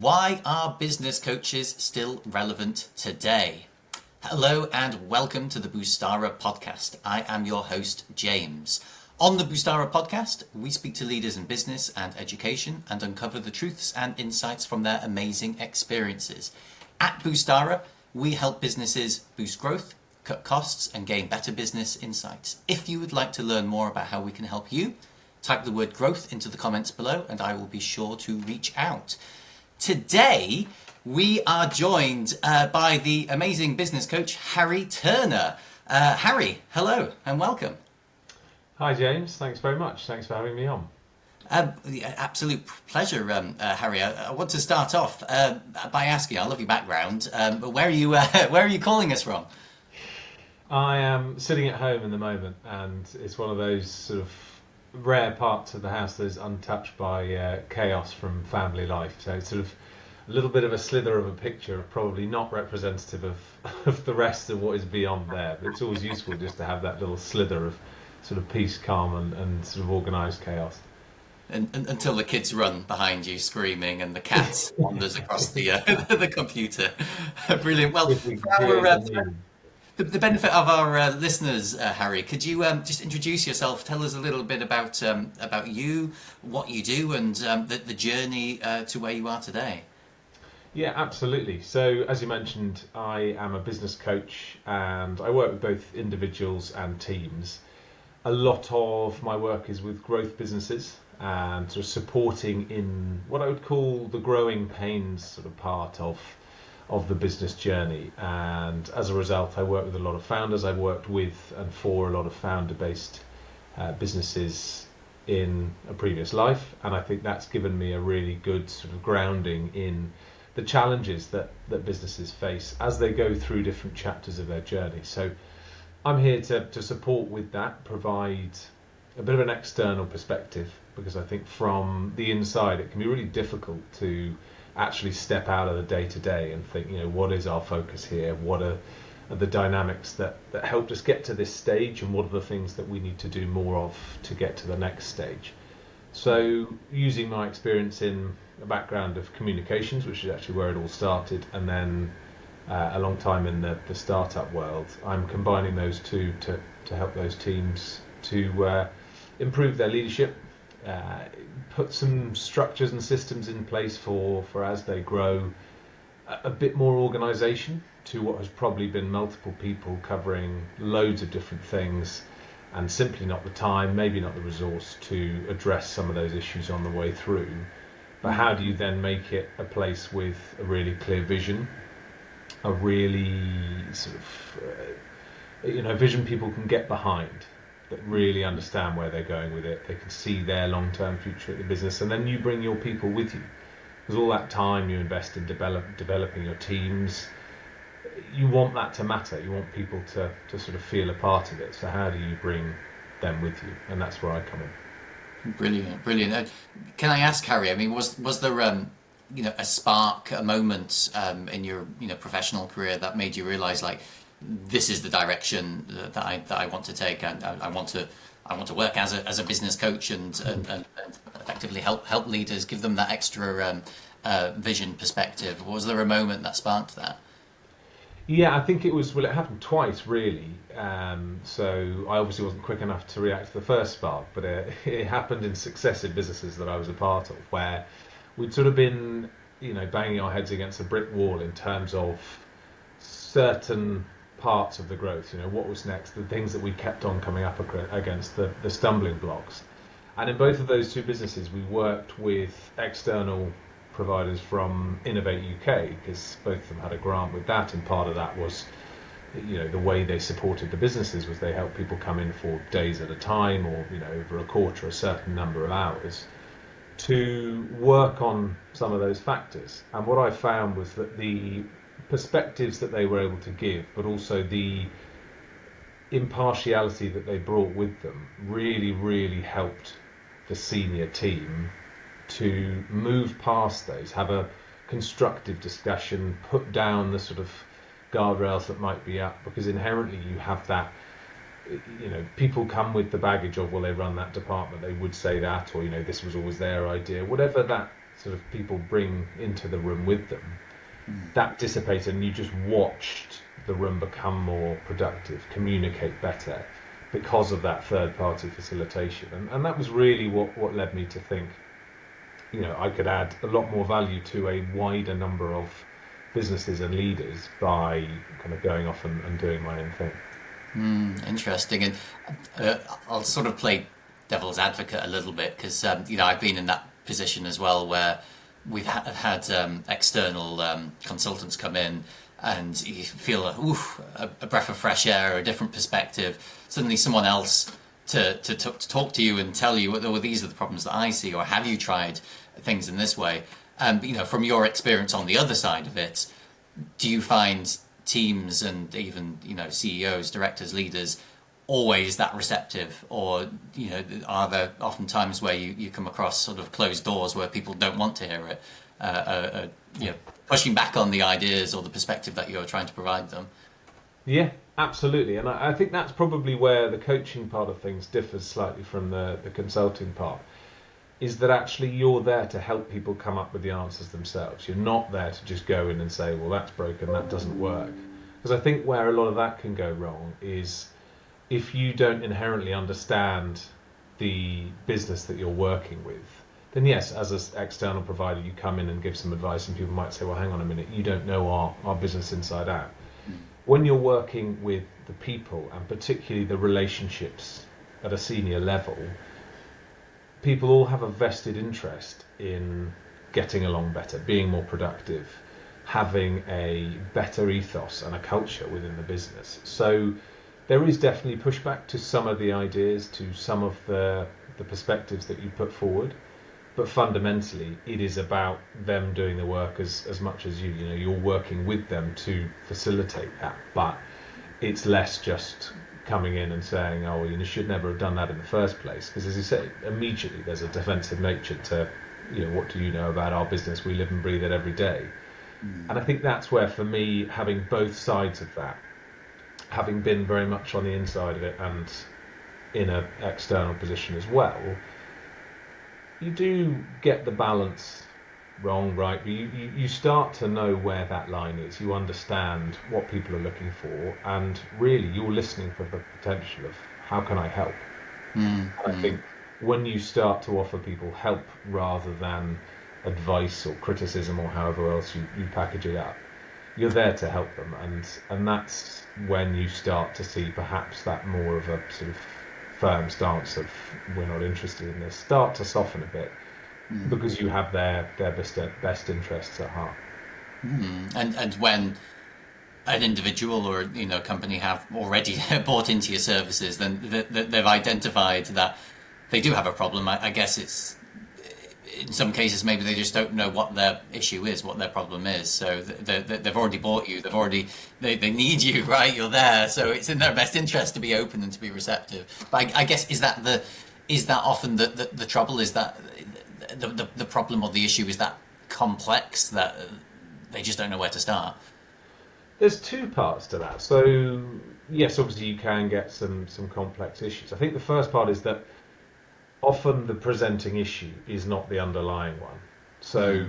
Why are business coaches still relevant today? Hello and welcome to the Boostara Podcast. I am your host, James. On the Boostara Podcast, we speak to leaders in business and education and uncover the truths and insights from their amazing experiences. At Boostara, we help businesses boost growth, cut costs, and gain better business insights. If you would like to learn more about how we can help you, type the word growth into the comments below and I will be sure to reach out. Today, we are joined by the amazing business coach, Harry.turner. Harry, hello and welcome. Hi, James. Thanks very much. Thanks for having me on. Absolute pleasure, Harry. I want to start off by asking, I love your background, but where are you calling us from? I am sitting at home in the moment, and it's one of those sort of rare parts of the house that is untouched by chaos from family life. So it's sort of a little bit of a slither of a picture, probably not representative of the rest of what is beyond there. But it's always useful just to have that little slither of sort of peace, calm, and sort of organised chaos. Until the kids run behind you screaming and the cat wanders across the the computer. Brilliant. Well, the benefit of our listeners, Harry, could you just introduce yourself? Tell us a little bit about you, what you do, and the journey to where you are today. Yeah, absolutely. So, as you mentioned, I am a business coach, and I work with both individuals and teams. A lot of my work is with growth businesses and sort of supporting in what I would call the growing pains sort of part of the business journey. And as a result, I work with a lot of founders. I've worked with and for a lot of founder-based businesses in a previous life, and I think that's given me a really good sort of grounding in the challenges that businesses face as they go through different chapters of their journey. So I'm here to support with that, provide a bit of an external perspective, because I think from the inside it can be really difficult to actually step out of the day-to-day and think, what is our focus here? What are the dynamics that helped us get to this stage, and what are the things that we need to do more of to get to the next stage? So using my experience in a background of communications, which is actually where it all started, and then a long time in the startup world, I'm combining those two to help those teams to improve their leadership, put some structures and systems in place for as they grow, a bit more organisation to what has probably been multiple people covering loads of different things, and simply not the time, maybe not the resource to address some of those issues on the way through. But how do you then make it a place with a really clear vision, a really sort of vision people can get behind, that really understand where they're going with it, they can see their long-term future at the business, and then you bring your people with you. Because all that time you invest in developing your teams, you want that to matter. You want people to sort of feel a part of it. So how do you bring them with you? And that's where I come in. Brilliant. Can I ask, Harry? I mean, was there a spark, a moment in your professional career that made you realise, like, this is the direction that I want to take, and I want to work as a business coach and effectively help leaders, give them that extra vision perspective? Was there a moment that sparked that? Yeah, I think it happened twice really. So I obviously wasn't quick enough to react to the first spark, but it happened in successive businesses that I was a part of, where we'd sort of been, banging our heads against a brick wall in terms of certain parts of the growth. What was next, the things that we kept on coming up against, the stumbling blocks. And in both of those two businesses, we worked with external providers from Innovate UK, because both of them had a grant with that, and part of that was, the way they supported the businesses was they helped people come in for days at a time, or over a quarter, a certain number of hours, to work on some of those factors. And what I found was that the perspectives that they were able to give, but also the impartiality that they brought with them, really, really helped the senior team to move past those, have a constructive discussion, put down the sort of guardrails that might be up, because inherently you have that, people come with the baggage of, well, they run that department, they would say that, or, this was always their idea, whatever that sort of people bring into the room with them, that dissipated and you just watched the room become more productive, communicate better because of that third party facilitation. And that was really what led me to think, I could add a lot more value to a wider number of businesses and leaders by kind of going off and doing my own thing. Interesting. And I'll sort of play devil's advocate a little bit because, I've been in that position as well where we've had external consultants come in and you feel a breath of fresh air, a different perspective. Suddenly someone else to talk to you and tell you, well, these are the problems that I see, or have you tried things in this way? From your experience on the other side of it, do you find teams and even, CEOs, directors, leaders, always that receptive, or are there often times where you come across sort of closed doors where people don't want to hear it, pushing back on the ideas or the perspective that you're trying to provide them? Yeah, absolutely. And I think that's probably where the coaching part of things differs slightly from the consulting part, is that actually you're there to help people come up with the answers themselves. You're not there to just go in and say, well, that's broken, that doesn't work. Because I think where a lot of that can go wrong is if you don't inherently understand the business that you're working with, then yes, as an external provider, you come in and give some advice and people might say, well, hang on a minute, you don't know our business inside out. When you're working with the people, and particularly the relationships at a senior level, people all have a vested interest in getting along better, being more productive, having a better ethos and a culture within the business. So there is definitely pushback to some of the ideas, to some of the perspectives that you put forward. But fundamentally, it is about them doing the work as much as you're working with them to facilitate that. But it's less just coming in and saying, oh, you should never have done that in the first place. Because as you say, immediately there's a defensive nature to, what do you know about our business? We live and breathe it every day. And I think that's where, for me, having both sides of that, having been very much on the inside of it and in an external position as well, you do get the balance wrong, right? But you start to know where that line is. You understand what people are looking for, and really you're listening for the potential of how can I help? And I think when you start to offer people help rather than advice or criticism or however else you package it up, you're there to help them, and that's when you start to see perhaps that more of a sort of firm stance of we're not interested in this start to soften a bit, because you have their best interests at heart. And when an individual or a company have already bought into your services, then they've identified that they do have a problem. I guess it's, in some cases, maybe they just don't know what their issue is, what their problem is. So they've already bought you. They need you, right? You're there. So it's in their best interest to be open and to be receptive. But I guess is that often the trouble? Is that the problem or the issue is that complex that they just don't know where to start? There's two parts to that. So yes, obviously you can get some complex issues. I think the first part is that often the presenting issue is not the underlying one. So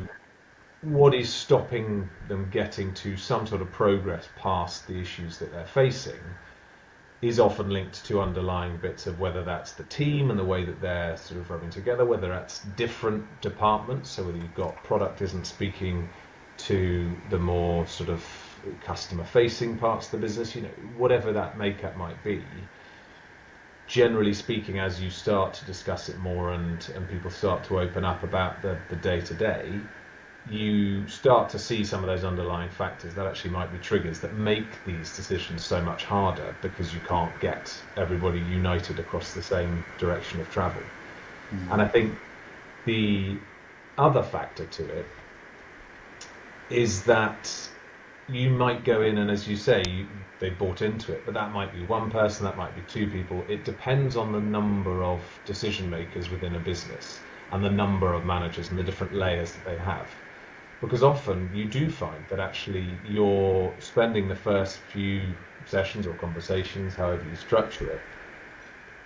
what is stopping them getting to some sort of progress past the issues that they're facing is often linked to underlying bits of whether that's the team and the way that they're sort of rubbing together, whether that's different departments, so whether you've got product isn't speaking to the more sort of customer facing parts of the business, whatever that makeup might be. Generally speaking, as you start to discuss it more and people start to open up about the day-to-day, you start to see some of those underlying factors that actually might be triggers that make these decisions so much harder, because you can't get everybody united across the same direction of travel. And I think the other factor to it is that you might go in and, as you say, they bought into it, but that might be one person, that might be two people. It depends on the number of decision makers within a business and the number of managers and the different layers that they have. Because often you do find that actually you're spending the first few sessions or conversations, however you structure it,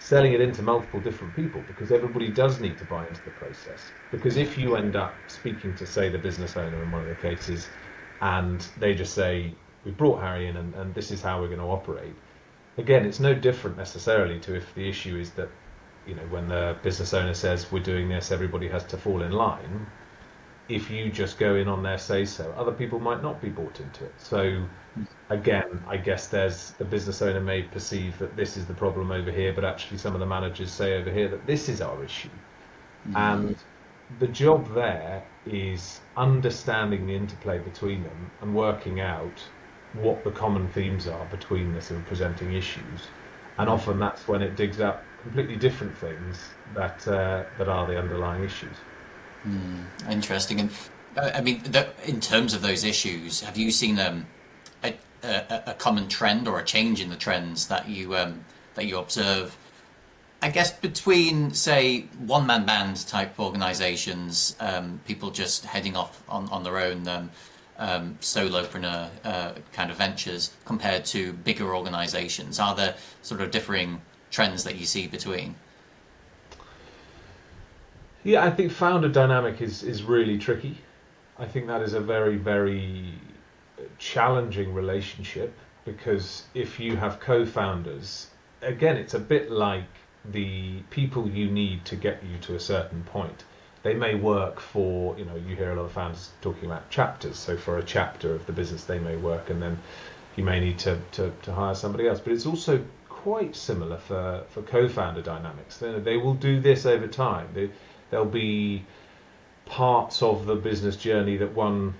selling it into multiple different people, because everybody does need to buy into the process. Because if you end up speaking to, say, the business owner in one of the cases, and they just say, we brought Harry in and this is how we're going to operate, again, it's no different necessarily to if the issue is that, when the business owner says we're doing this, everybody has to fall in line. If you just go in on their say-so, other people might not be bought into it. So again, I guess the business owner may perceive that this is the problem over here, but actually some of the managers say over here that this is our issue. And the job there is understanding the interplay between them and working out what the common themes are between the sort of presenting issues. And often that's when it digs up completely different things that are the underlying issues. Interesting. And I mean, in terms of those issues, have you seen a common trend or a change in the trends that you observe? I guess between, say, one-man band type organisations, people just heading off on their own, solopreneur kind of ventures, compared to bigger organisations, are there sort of differing trends that you see between? Yeah, I think founder dynamic is really tricky. I think that is a very, very challenging relationship, because if you have co-founders, again, it's a bit like the people you need to get you to a certain point. They may work for, you hear a lot of founders talking about chapters. So for a chapter of the business, they may work, and then you may need to hire somebody else. But it's also quite similar for co-founder dynamics. They will do this over time. There'll be parts of the business journey that one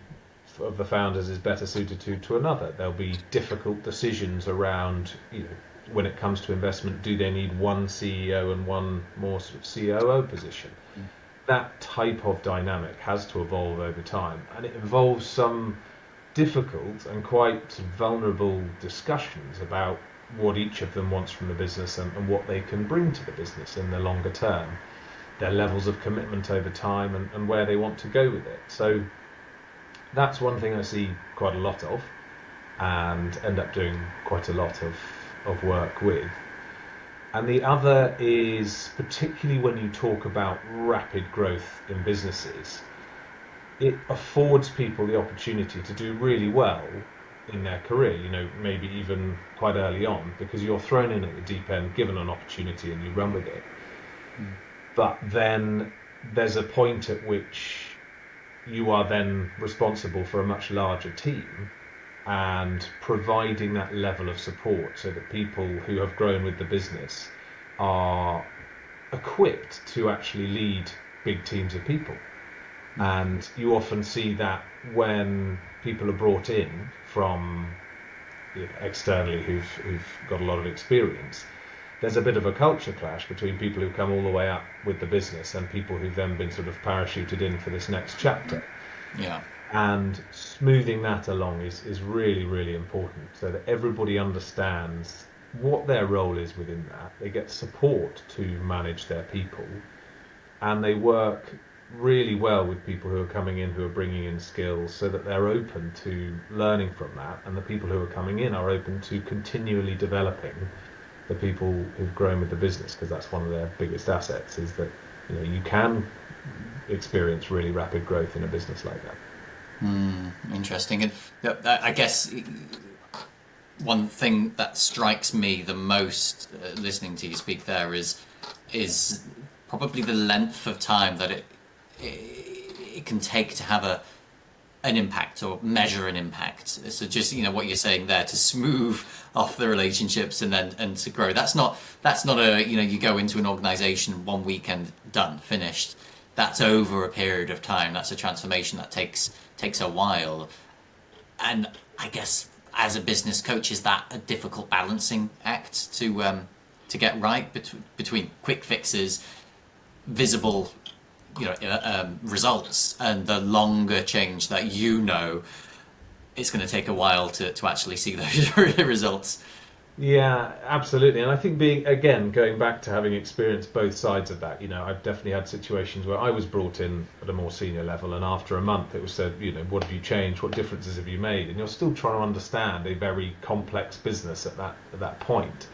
of the founders is better suited to another. There'll be difficult decisions around, when it comes to investment, do they need one CEO and one more sort of COO position? That type of dynamic has to evolve over time, and it involves some difficult and quite vulnerable discussions about what each of them wants from the business and what they can bring to the business in the longer term, their levels of commitment over time, and where they want to go with it. So that's one thing I see quite a lot of, and end up doing quite a lot of work with. And the other is, particularly when you talk about rapid growth in businesses, it affords people the opportunity to do really well in their career, maybe even quite early on, because you're thrown in at the deep end, given an opportunity, and you run with it. But then there's a point at which you are then responsible for a much larger team, and providing that level of support so that people who have grown with the business are equipped to actually lead big teams of people. And you often see that when people are brought in from externally who've got a lot of experience, there's a bit of a culture clash between people who come all the way up with the business and people who've then been sort of parachuted in for this next chapter. Yeah. And smoothing that along is really, really important, so that everybody understands what their role is within that. They get support to manage their people, and they work really well with people who are coming in, who are bringing in skills, so that they're open to learning from that, and the people who are coming in are open to continually developing the people who've grown with the business, because that's one of their biggest assets, is that you can experience really rapid growth in a business like that. Interesting. And I guess one thing that strikes me the most listening to you speak there is probably the length of time that it can take to have an impact or measure an impact. So just what you're saying there, to smooth off the relationships and to grow. That's not a you go into an organization 1 weekend, done, finished. That's over a period of time. That's a transformation that takes a while. And I guess as a business coach, is that a difficult balancing act to get right between quick fixes, visible results, and the longer change that it's going to take a while to actually see those results? Yeah, absolutely. And I think going back to having experienced both sides of that, I've definitely had situations where I was brought in at a more senior level, and after a month it was said, what have you changed? What differences have you made? And you're still trying to understand a very complex business at that point.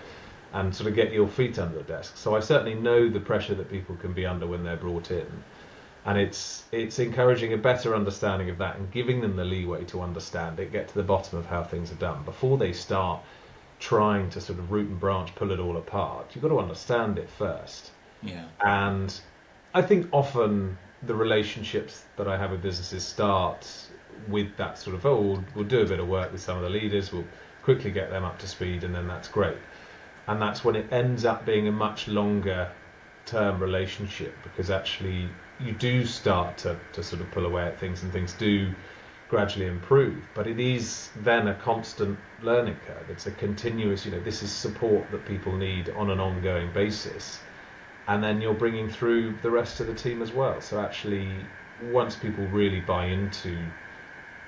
and sort of get your feet under the desk. So I certainly know the pressure that people can be under when they're brought in. And it's encouraging a better understanding of that and giving them the leeway to understand it, get to the bottom of how things are done before they start trying to sort of root and branch, pull it all apart. You've got to understand it first. Yeah. And I think often the relationships that I have with businesses start with that sort of, we'll do a bit of work with some of the leaders, we'll quickly get them up to speed, and then that's great. And that's when it ends up being a much longer term relationship, because actually you do start to sort of pull away at things, and things do gradually improve. But it is then a constant learning curve. It's a continuous, this is support that people need on an ongoing basis. And then you're bringing through the rest of the team as well. So actually, once people really buy into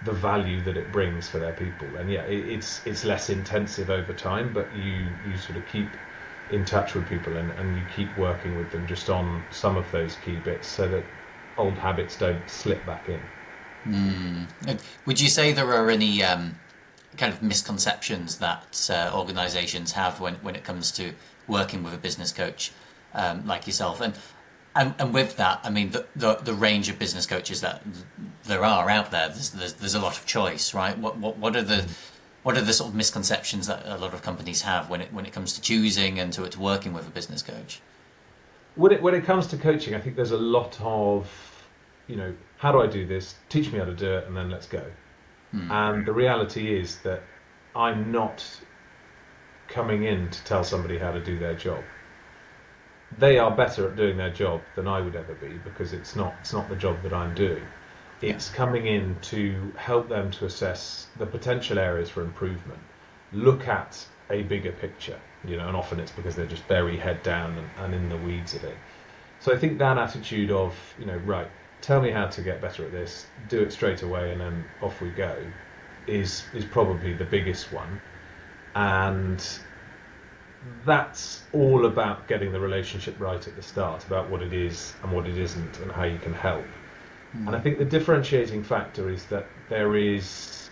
the value that it brings for their people, and it's less intensive over time, but you sort of keep in touch with people and you keep working with them just on some of those key bits so that old habits don't slip back in. Would you say there are any kind of misconceptions that organisations have when it comes to working with a business coach like yourself? And with that, I mean, the range of business coaches that there are out there, there's a lot of choice, right? What are the sort of misconceptions that a lot of companies have when it comes to choosing and to working with a business coach? When it comes to coaching, I think there's a lot of, how do I do this? Teach me how to do it, and then let's go. And the reality is that I'm not coming in to tell somebody how to do their job. They are better at doing their job than I would ever be, because it's not the job that I'm doing. It's coming in to help them to assess the potential areas for improvement, look at a bigger picture, and often it's because they're just very head down and in the weeds of it. So I think that attitude of, right, tell me how to get better at this, do it straight away, and then off we go, is probably the biggest one. And that's all about getting the relationship right at the start, about what it is and what it isn't and how you can help. And I think the differentiating factor is that there's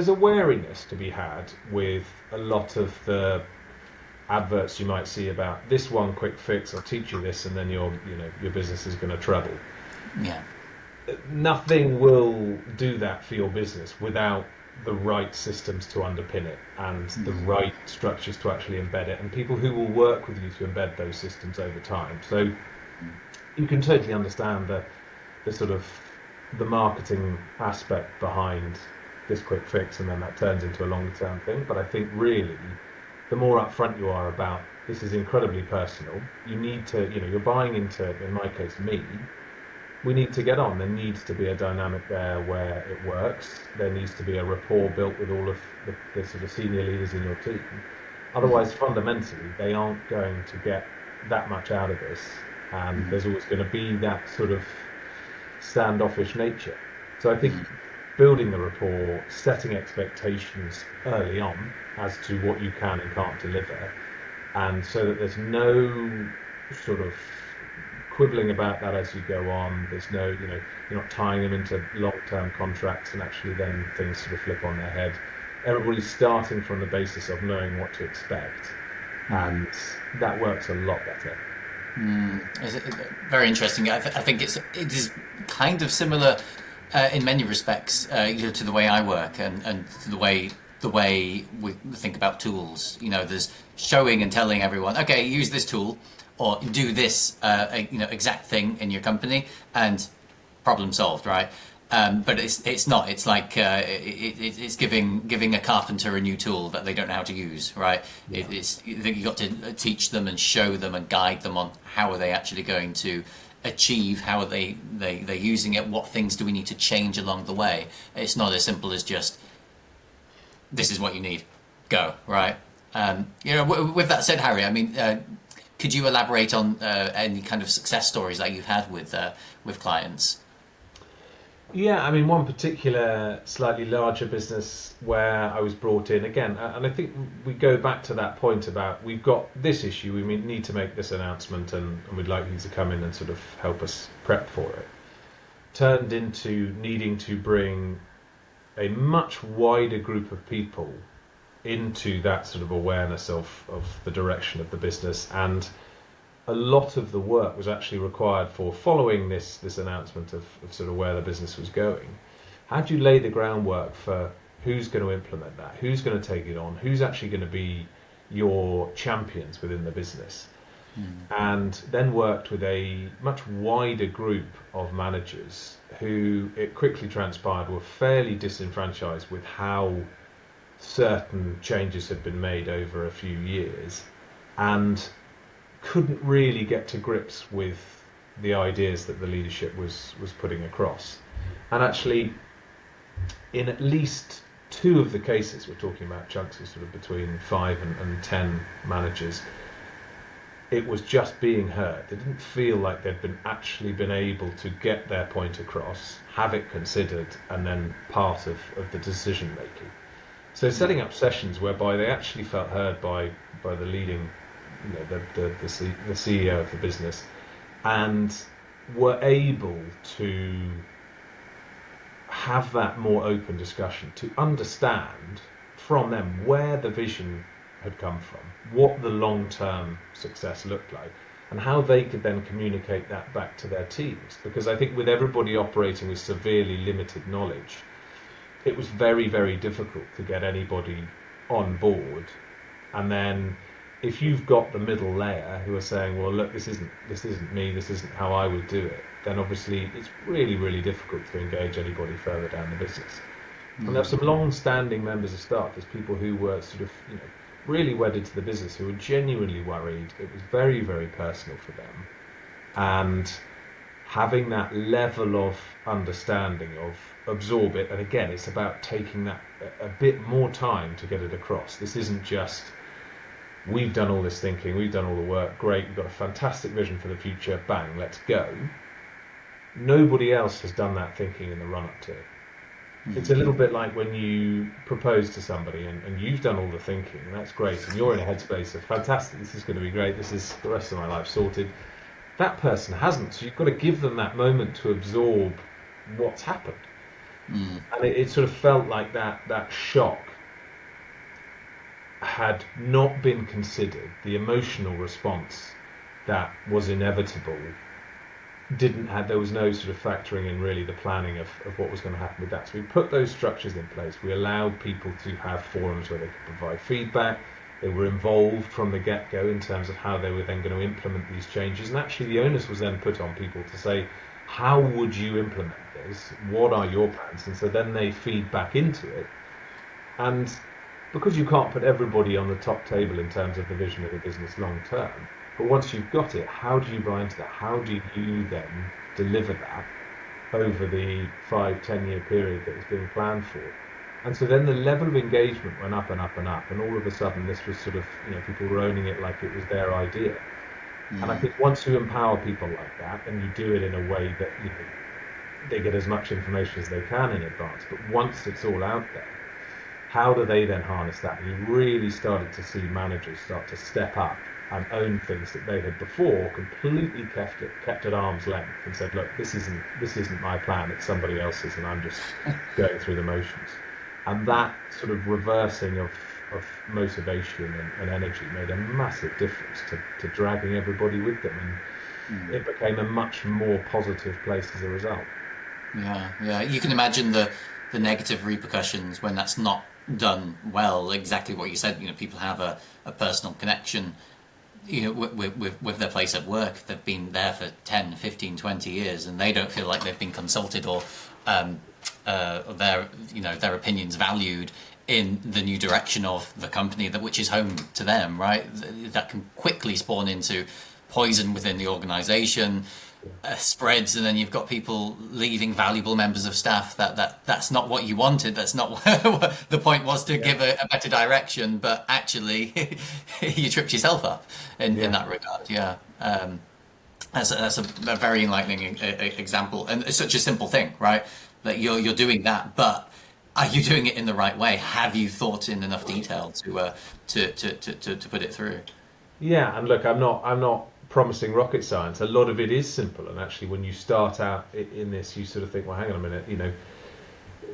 a wariness to be had with a lot of the adverts you might see about this one quick fix, I'll teach you this, and then your business is going to treble. Yeah. Nothing will do that for your business without the right systems to underpin it and the right structures to actually embed it, and people who will work with you to embed those systems over time. So you can totally understand the sort of the marketing aspect behind this quick fix, and then that turns into a longer term thing. But I think really the more upfront you are about, this is incredibly personal, you need to, you're buying into, in my case, me. We need to get on. There needs to be a dynamic there where it works. There needs to be a rapport built with all of the sort of senior leaders in your team. Otherwise, fundamentally, they aren't going to get that much out of this. And there's always going to be that sort of standoffish nature. So I think building the rapport, setting expectations early on as to what you can and can't deliver, and so that there's no sort of quibbling about that as you go on. There's no, you're not tying them into long-term contracts and actually then things sort of flip on their head. Everybody's starting from the basis of knowing what to expect, and that works a lot better. Very interesting. I think it is kind of similar in many respects to the way I work and to the way we think about tools. There's showing and telling everyone, okay, use this tool or do this exact thing in your company and problem solved, right? But it's not. It's like it's giving a carpenter a new tool that they don't know how to use, right? Yeah. You got to teach them and show them and guide them on how are they actually going to achieve, how are they're using it, what things do we need to change along the way. It's not as simple as just this is what you need, go, right? With that said, Harry, I mean, could you elaborate on any kind of success stories that you've had with clients? Yeah, I mean, one particular slightly larger business where I was brought in again, and I think we go back to that point about we've got this issue, we need to make this announcement, and we'd like you to come in and sort of help us prep for it. Turned into needing to bring a much wider group of people into that sort of awareness of the direction of the business. And a lot of the work was actually required for following this announcement of sort of where the business was going. How do you lay the groundwork for who's going to implement that? Who's going to take it on? Who's actually going to be your champions within the business? And then worked with a much wider group of managers who it quickly transpired were fairly disenfranchised with how certain changes had been made over a few years, and couldn't really get to grips with the ideas that the leadership was putting across. And actually, in at least 2 of the cases, we're talking about chunks of sort of between 5 and 10 managers, it was just being heard. They didn't feel like they'd been able to get their point across, have it considered, and then part of the decision making. So setting up sessions whereby they actually felt heard by the leading, the CEO of the business, and were able to have that more open discussion, to understand from them where the vision had come from, what the long-term success looked like, and how they could then communicate that back to their teams. Because I think with everybody operating with severely limited knowledge, it was very, very difficult to get anybody on board. And then if you've got the middle layer who are saying, well, look, this isn't me, this isn't how I would do it, then obviously it's really, really difficult to engage anybody further down the business. And there's some long-standing members of staff, there's people who were sort of, really wedded to the business, who were genuinely worried. It was very, very personal for them. And having that level of understanding, of absorb it, and again, it's about taking that a bit more time to get it across. This isn't just, we've done all this thinking, we've done all the work, great, we've got a fantastic vision for the future, bang, let's go. Nobody else has done that thinking in the run-up to it. It's a little bit like when you propose to somebody and you've done all the thinking, and that's great, and you're in a headspace of fantastic, this is going to be great, this is the rest of my life sorted. That person hasn't, so you've got to give them that moment to absorb what's happened. And it sort of felt like that shock had not been considered. The emotional response that was inevitable there was no sort of factoring in really the planning of what was going to happen with that. So we put those structures in place. We allowed people to have forums where they could provide feedback. They were involved from the get-go in terms of how they were then going to implement these changes. And actually the onus was then put on people to say, how would you implement this? What are your plans? And so then they feed back into it. And because you can't put everybody on the top table in terms of the vision of the business long term, but once you've got it, how do you buy into that? How do you then deliver that over the 5-10 year period that is being planned for? And so then the level of engagement went up and up and up, and all of a sudden this was sort of, people were owning it like it was their idea. And I think once you empower people like that, and you do it in a way that they get as much information as they can in advance, but once it's all out there, how do they then harness that? And you really started to see managers start to step up and own things that they had before completely kept at arm's length and said, look, this isn't my plan, it's somebody else's, and I'm just going through the motions. And that sort of reversing of motivation and energy made a massive difference to dragging everybody with them, and it became a much more positive place as a result. Yeah. You can imagine the negative repercussions when that's not done well. Exactly what you said. People have a personal connection with their place at work. They've been there for 10, 15, 20 years, and they don't feel like they've been consulted or their opinions valued in the new direction of the company which is home to them, right? That can quickly spawn into poison within the organization, spreads, and then you've got people leaving valuable members of staff that's not what you wanted. That's not what the point was, to give a better direction, but actually you tripped yourself up in that regard. That's a very enlightening example, and it's such a simple thing, right? That you're doing that, but are you doing it in the right way? Have you thought in enough detail to put it through? Yeah, and look, I'm not promising rocket science. A lot of it is simple, and actually when you start out in this, you sort of think, well, hang on a minute,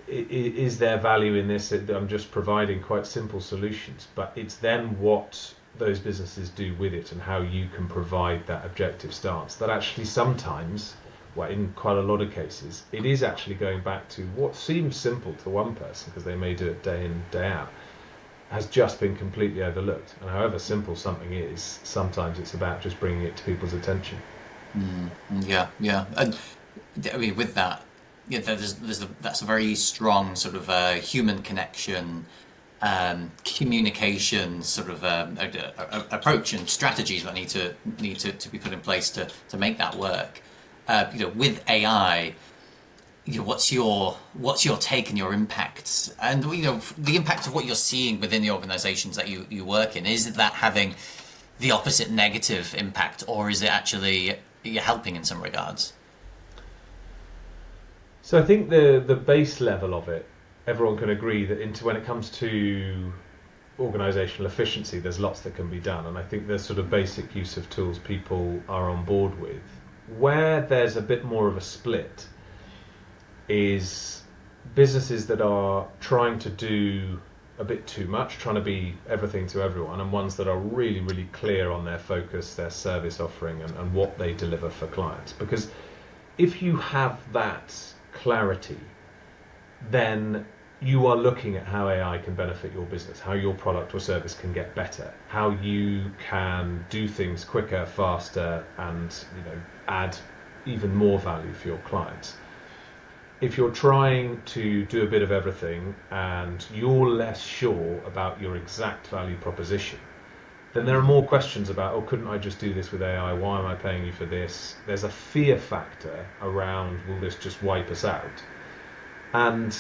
is there value in this? I'm just providing quite simple solutions, but it's then what those businesses do with it and how you can provide that objective stance that actually sometimes, well, in quite a lot of cases, it is actually going back to what seems simple to one person because they may do it day in, day out, has just been completely overlooked. And however simple something is, sometimes it's about just bringing it to people's attention. Yeah. And I mean, with that, yeah, that's a very strong sort of human connection, communication sort of approach and strategies that need to be put in place to make that work. With AI, what's your take and your impacts, and the impact of what you're seeing within the organisations that you work in? Is that having the opposite negative impact, or is it actually you're helping in some regards? So I think the base level of it, everyone can agree that when it comes to organisational efficiency, there's lots that can be done, and I think there's sort of basic use of tools people are on board with. Where there's a bit more of a split is businesses that are trying to do a bit too much, trying to be everything to everyone, and ones that are really, really clear on their focus, their service offering, and what they deliver for clients. Because if you have that clarity, then you are looking at how AI can benefit your business, how your product or service can get better, how you can do things quicker, faster, and add even more value for your clients. If you're trying to do a bit of everything and you're less sure about your exact value proposition, then there are more questions about, couldn't I just do this with AI? Why am I paying you for this? There's a fear factor around, will this just wipe us out? And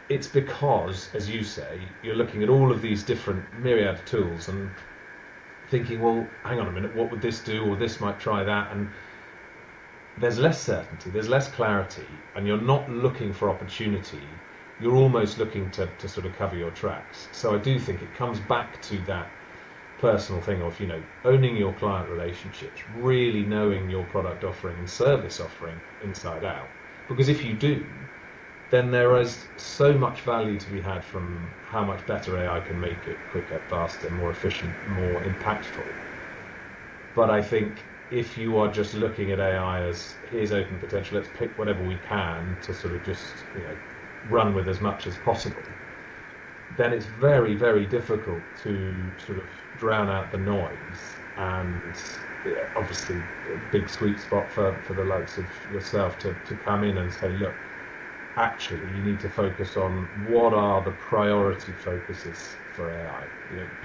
it's because, as you say, you're looking at all of these different myriad of tools and thinking, well, hang on a minute, what would this do? Or this might try that. And there's less certainty, there's less clarity, and you're not looking for opportunity. You're almost looking to sort of cover your tracks. So I do think it comes back to that personal thing of owning your client relationships, really knowing your product offering and service offering inside out, because if you do, then there is so much value to be had from how much better AI can make it quicker, faster, more efficient, more impactful. But I think if you are just looking at AI as here's open potential, let's pick whatever we can to sort of just run with as much as possible, then it's very, very difficult to sort of drown out the noise. And obviously a big sweet spot for the likes of yourself to come in and say, look, actually you need to focus on what are the priority focuses for AI.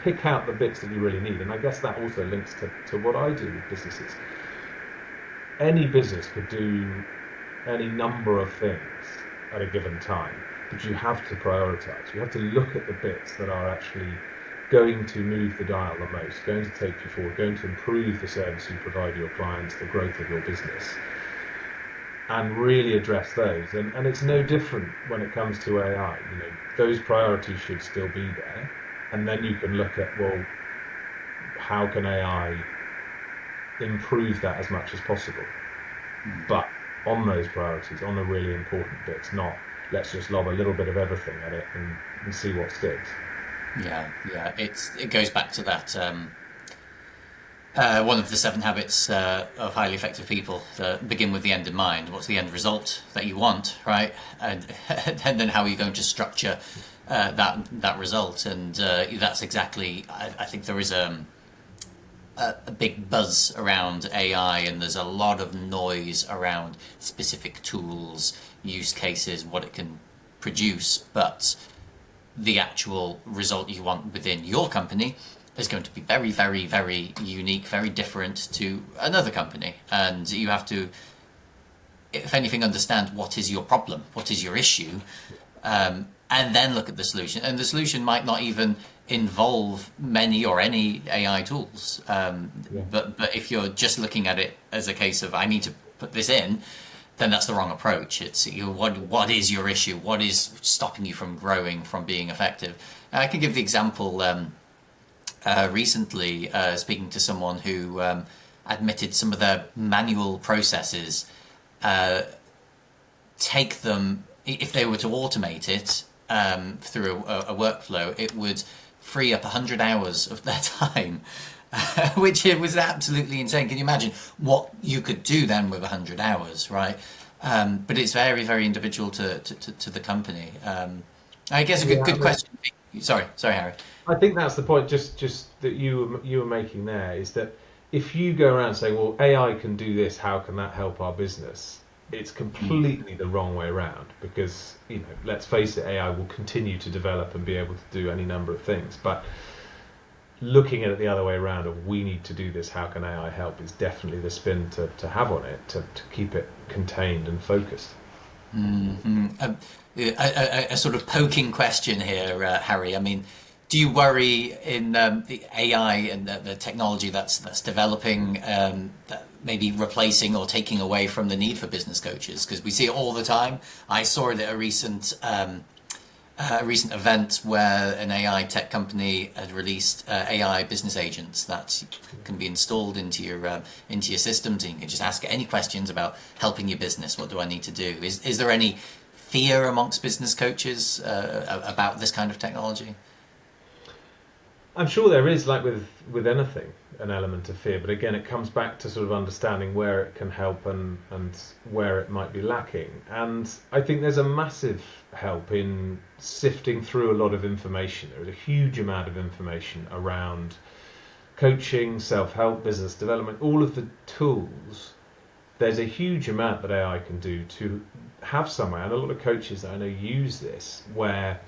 Pick out the bits that you really need. And I guess that also links to what I do with businesses. Any business could do any number of things at a given time, but you have to prioritize. You have to look at the bits that are actually going to move the dial the most, going to take you forward, going to improve the service you provide your clients, the growth of your business, and really address those. And it's no different when it comes to AI. Those priorities should still be there, and then you can look at, well, how can AI improve that as much as possible? But on those priorities, on the really important bits, not let's just lob a little bit of everything at it and see what sticks. Yeah. It goes back to that. One of the 7 habits of highly effective people begin with the end in mind. What's the end result that you want, right? And then how are you going to structure that result? And that's exactly. I think there is a big buzz around AI, and there's a lot of noise around specific tools, use cases, what it can produce, but the actual result you want within your company is going to be very, very, very unique, very different to another company. And you have to, if anything, understand what is your problem, what is your issue, and then look at the solution. And the solution might not even involve many or any AI tools. But if you're just looking at it as a case of I need to put this in, then that's the wrong approach. It's what is your issue? What is stopping you from growing, from being effective? I can give the example recently, speaking to someone who admitted some of their manual processes take them if they were to automate it through a workflow, it would free up 100 hours of their time, which it was absolutely insane. Can you imagine what you could do then with 100 hours, right? But it's very, very individual to the company. I guess a good question. Sorry, Harry. I think that's the point. Just that you were making there is that if you go around saying, "Well, AI can do this. How can that help our business?" It's completely the wrong way around, because let's face it, AI will continue to develop and be able to do any number of things. But looking at it the other way around, of we need to do this, how can AI help, is definitely the spin to have on it, to keep it contained and focused. A sort of poking question here, Harry. I mean, do you worry in the AI and the technology that's developing, that maybe replacing or taking away from the need for business coaches? Because we see it all the time. I saw it at a recent event where an AI tech company had released AI business agents that can be installed into your systems, and you can just ask any questions about helping your business. What do I need to do? Is there any fear amongst business coaches about this kind of technology? I'm sure there is, like with anything, an element of fear, but again, it comes back to sort of understanding where it can help and where it might be lacking. And I think there's a massive help in sifting through a lot of information. There is a huge amount of information around coaching, self-help, business development, all of the tools. There's a huge amount that AI can do to have somewhere, and a lot of coaches that I know use this, where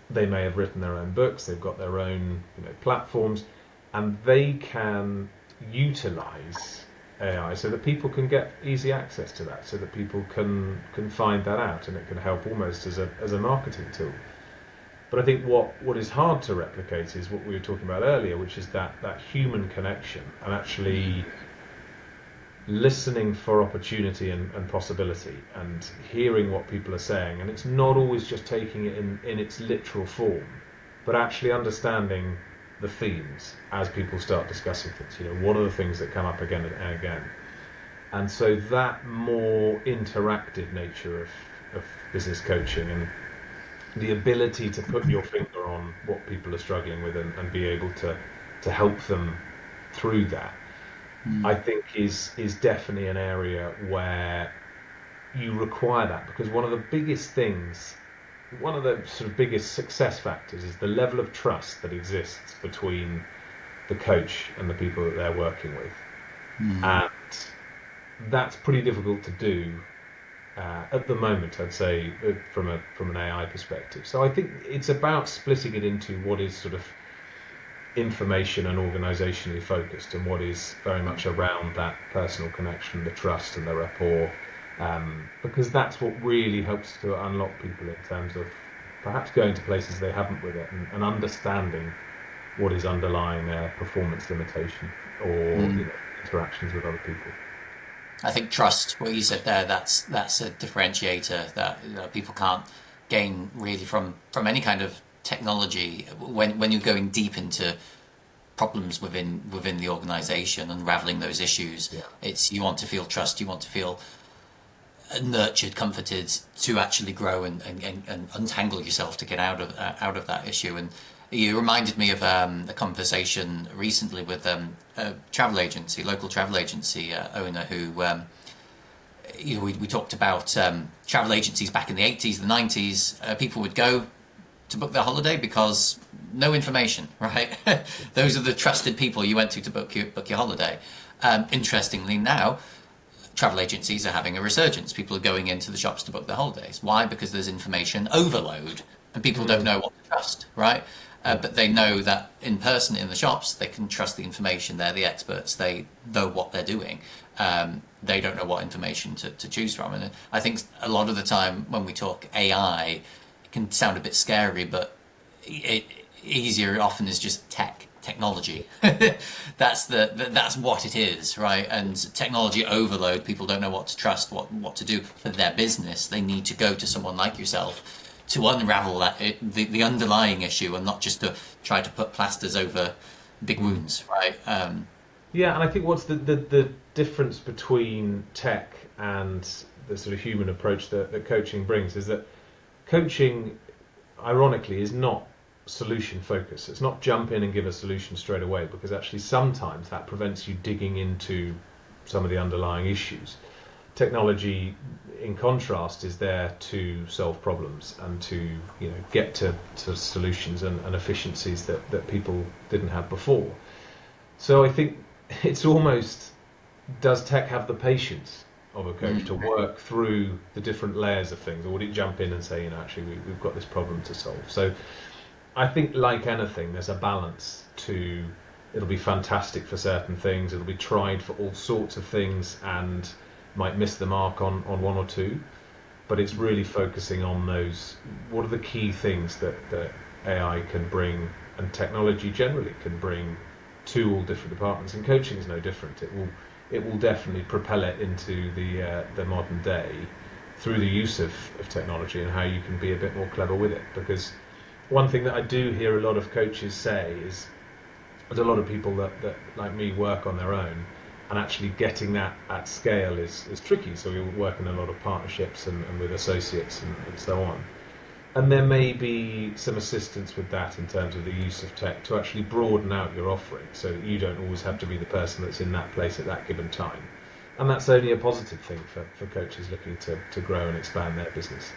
they may have written their own books, they've got their own platforms, and they can utilize AI so that people can get easy access to that, so that people can find that out, and it can help almost as a marketing tool. But I think what is hard to replicate is what we were talking about earlier, which is that human connection, and actually listening for opportunity and possibility, and hearing what people are saying. And it's not always just taking it in its literal form, but actually understanding the themes as people start discussing things. What are the things that come up again and again? And so that more interactive nature of business coaching, and the ability to put your finger on what people are struggling with and be able to help them through that, I think is definitely an area where you require that, because one of the biggest things, one of the sort of biggest success factors, is the level of trust that exists between the coach and the people that they're working with. And that's pretty difficult to do at the moment, I'd say, from an AI perspective. So I think it's about splitting it into what is sort of information and organisationally focused, and what is very much around that personal connection, the trust and the rapport, because that's what really helps to unlock people in terms of perhaps going to places they haven't with it, and understanding what is underlying their performance limitation or interactions with other people. I think trust, what you said there, that's a differentiator that people can't gain really from any kind of technology. When you're going deep into problems within the organization, unraveling those issues, it's, you want to feel trust, you want to feel nurtured, comforted to actually grow and untangle yourself to get out of that issue. And you reminded me of a conversation recently with a local travel agency owner who we talked about travel agencies back in the 80s, the 90s. People would go to book their holiday because no information, right? Those are the trusted people you went to book your holiday. Interestingly, now travel agencies are having a resurgence. People are going into the shops to book their holidays. Why? Because there's information overload and people don't know what to trust, right? But they know that in person in the shops, they can trust the information. They're the experts. They know what they're doing. They don't know what information to choose from. And I think a lot of the time when we talk AI, it can sound a bit scary, but easier often is just technology. That's what it is, right? And technology overload, people don't know what to trust, what to do for their business. They need to go to someone like yourself to unravel the underlying issue, and not just to try to put plasters over big wounds, right? Yeah, and I think what's the difference between tech and the sort of human approach that coaching brings is that coaching, ironically, is not solution focused. It's not jump in and give a solution straight away, because actually sometimes that prevents you digging into some of the underlying issues. Technology, in contrast, is there to solve problems and to get to solutions and efficiencies that people didn't have before. So I think it's almost, does tech have the patience of a coach to work through the different layers of things, or would it jump in and say, actually we've got this problem to solve? So I think, like anything, there's a balance to, it'll be fantastic for certain things, it'll be tried for all sorts of things and might miss the mark on one or two, but it's really focusing on those, what are the key things that AI can bring and technology generally can bring to all different departments, and coaching is no different. It will definitely propel it into the modern day through the use of technology and how you can be a bit more clever with it. Because one thing that I do hear a lot of coaches say is there's a lot of people that like me work on their own, and actually getting that at scale is tricky. So we work in a lot of partnerships and with associates and so on. And there may be some assistance with that in terms of the use of tech to actually broaden out your offering, so that you don't always have to be the person that's in that place at that given time. And that's only a positive thing for coaches looking to grow and expand their business.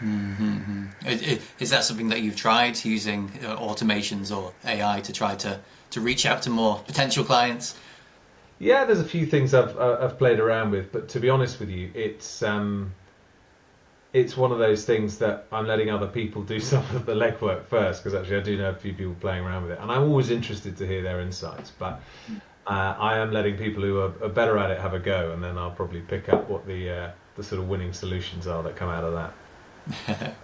Mm-hmm. Is that something that you've tried, using automations or AI to try to reach out to more potential clients? Yeah, there's a few things I've played around with, but to be honest with you, it's one of those things that I'm letting other people do some of the legwork first, because actually I do know a few people playing around with it, and I'm always interested to hear their insights. But I am letting people who are better at it have a go, and then I'll probably pick up what the sort of winning solutions are that come out of that.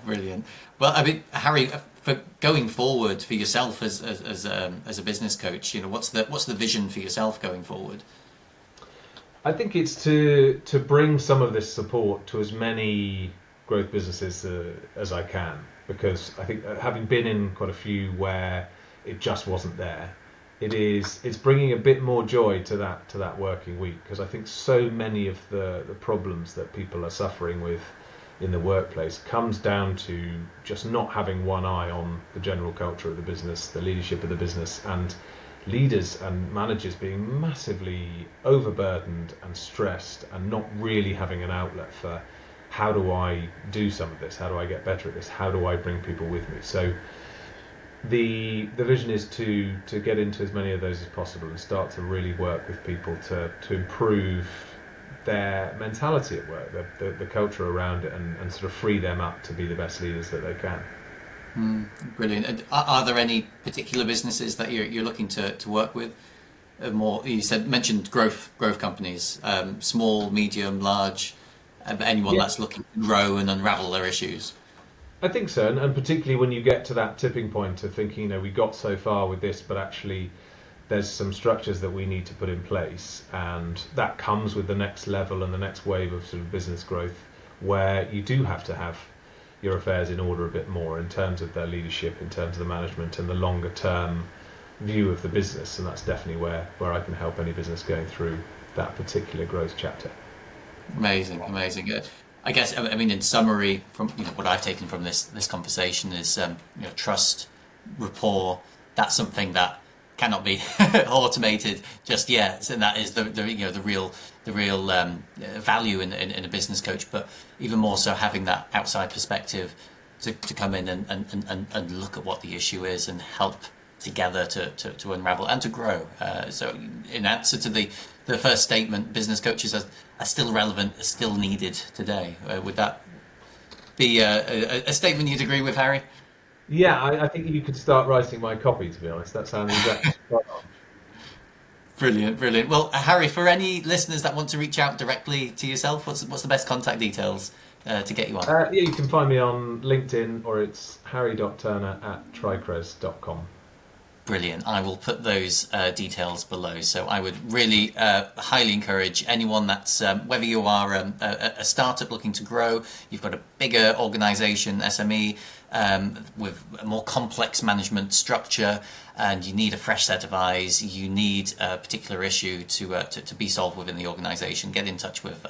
Brilliant. Well, I mean, Harry, for going forward for yourself as a business coach, what's the vision for yourself going forward? I think it's to bring some of this support to as many growth businesses as I can, because I think having been in quite a few where it just wasn't there, it's bringing a bit more joy to that working week, because I think so many of the problems that people are suffering with in the workplace comes down to just not having one eye on the general culture of the business, the leadership of the business, and leaders and managers being massively overburdened and stressed and not really having an outlet for, how do I do some of this? How do I get better at this? How do I bring people with me? So the vision is to get into as many of those as possible and start to really work with people to improve their mentality at work, the culture around it, and sort of free them up to be the best leaders that they can. Brilliant. And are there any particular businesses that you're looking to work with? More, you mentioned growth companies, small, medium, large, anyone that's looking to grow and unravel their issues. I think so, and particularly when you get to that tipping point of thinking, we got so far with this, but actually there's some structures that we need to put in place, and that comes with the next level and the next wave of sort of business growth, where you do have to have your affairs in order a bit more in terms of their leadership, in terms of the management and the longer term view of the business. And that's definitely where I can help any business going through that particular growth chapter. Amazing. I guess, I mean, in summary, from what I've taken from this conversation is trust, rapport. That's something that cannot be automated just yet, and that is the real value in a business coach. But even more so, having that outside perspective to come in and look at what the issue is and help together to unravel and to grow. So in answer to the first statement, business coaches are still relevant, are still needed today. Would that be a statement you'd agree with, Harry? Yeah, I think you could start writing my copy, to be honest. That sounds exactly spot on. Brilliant. Well, Harry, for any listeners that want to reach out directly to yourself, what's the best contact details to get you on? You can find me on LinkedIn, or it's harry.turner@tricres.com. Brilliant. I will put those details below. So I would really highly encourage anyone that's, whether you are a startup looking to grow, you've got a bigger organization, SME, with a more complex management structure, and you need a fresh set of eyes, you need a particular issue to be solved within the organization, get in touch with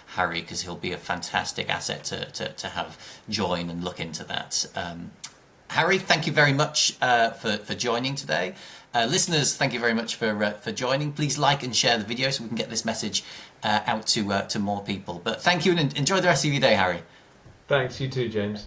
Harry, because he'll be a fantastic asset to have join and look into that. Harry, thank you very much for joining today. Listeners, thank you very much for joining. Please like and share the video so we can get this message out to more people. But thank you, and enjoy the rest of your day, Harry. Thanks, you too, James.